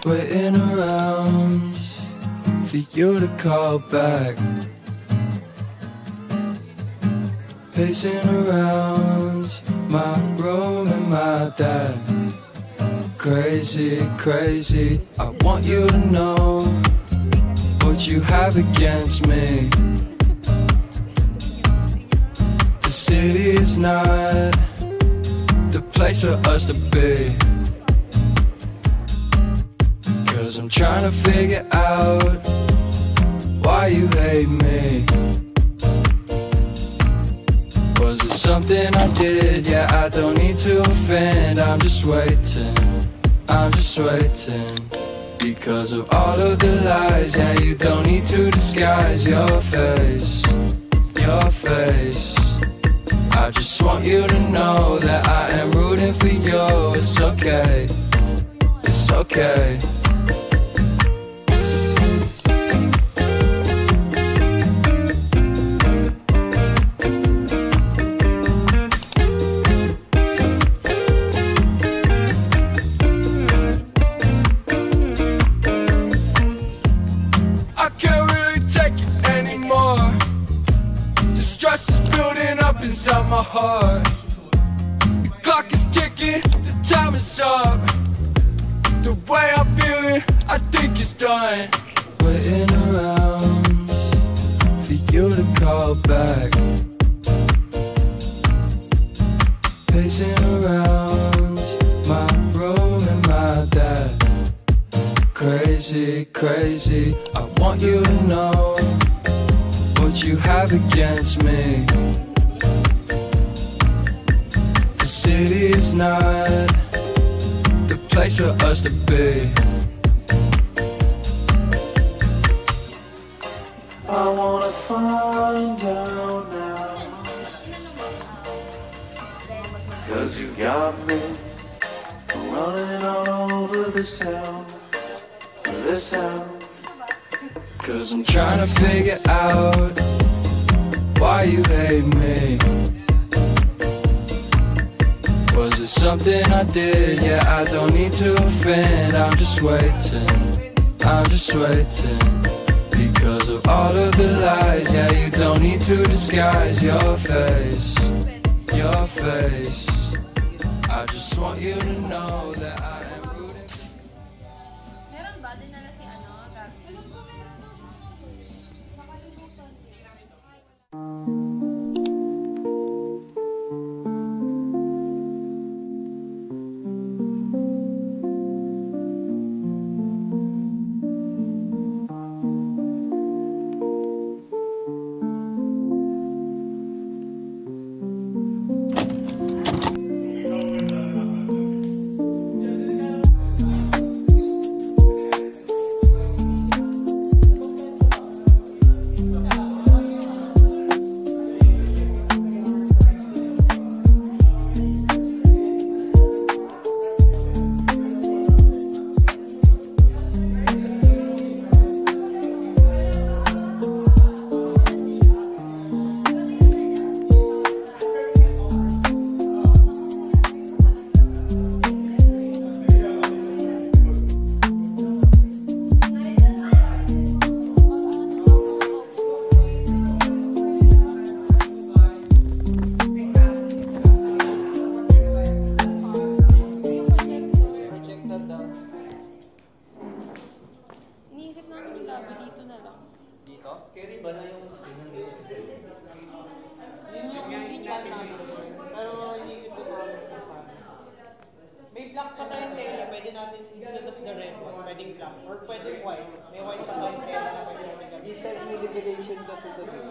Waiting around for you to call back. Pacing around my room and my dad. Crazy, crazy, I want you to know what you have against me. The city is not the place for us to be. 'Cause I'm trying to figure out why you hate me. Was it something I did? Yeah, I don't need to offend. I'm just waiting, I'm just waiting. Because of all of the lies, yeah, you don't need to disguise your face, your face. I just want you to know that I am rooting for you. It's okay, it's okay. Inside my heart, the clock is ticking, the time is up. The way I'm feeling, I think it's done. Waiting around for you to call back. Pacing around my room and my dad. Crazy, crazy, I want you to know what you have against me. City is not the place for us to be. I wanna find out now, 'cause you got me running all over this town, this town. 'Cause I'm trying to figure out why you hate me. Was it something I did? Yeah, I don't need to offend. I'm just waiting, I'm just waiting. Because of all of the lies, yeah, you don't need to disguise your face, your face. I just want you to know that I am rooting. Meron ba? Dinala si ano? May black pa tayong tela, pwede natin instead of the red one, pwedeng black. Or pwede white. May white pa tayong tela na pwede natin. Di sa i-revelation kasi sa dito.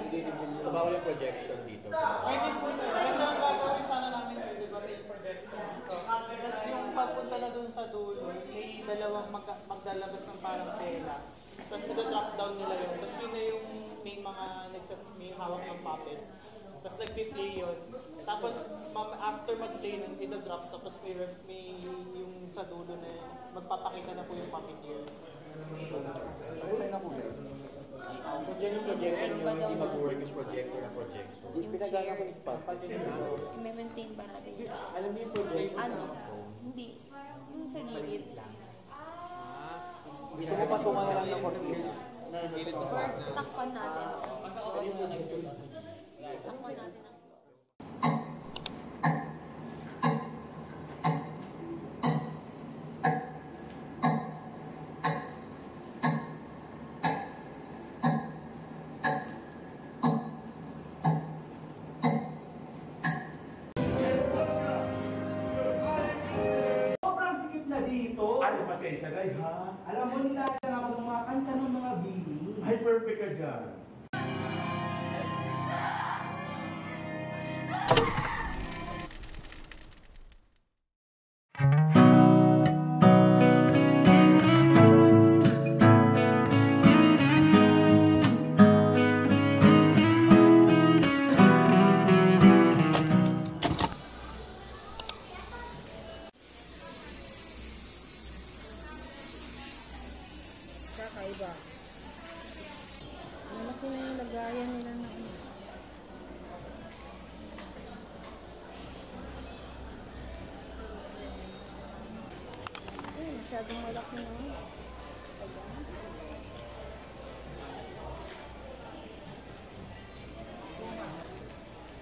I-revelation. Bawal yung projection dito. Pwede po sir. Kasi ang gagawin sana namin sir, di ba may projection dito. Tapos yung pagpunta na dun sa dulo, may dalawang maglalabas ng parang tela. Tapos ito-drop down nila yun. Tapos yun na yung may mga may hawak ng puppet. Tapos nag-play yun. Tapos after mag-play nun, ito-drop. Tapos may yung sa dulo na yun. Magpapakita na po yung puppeteer. Saan na po ba? Kung dyan yung projection nyo, hindi mag-work yung projector na projector. Pinagana ko yung spot. I-maintain ba natin ito? Alam niyo yung projection? Ano? Hindi. Yung sa gilid. Takpan natin. Takpan natin ang... Sobrang sikip na dito. Ano ba kayo sagay, ha? Alam mo, nila lang ako kumakanta ng mga bini. Ay, perfect ka dyan. Kakaiba. Malaki na yung lagayan nila na ano. Ay, masyadong malaki na.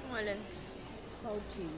Ang alin? Pouchy.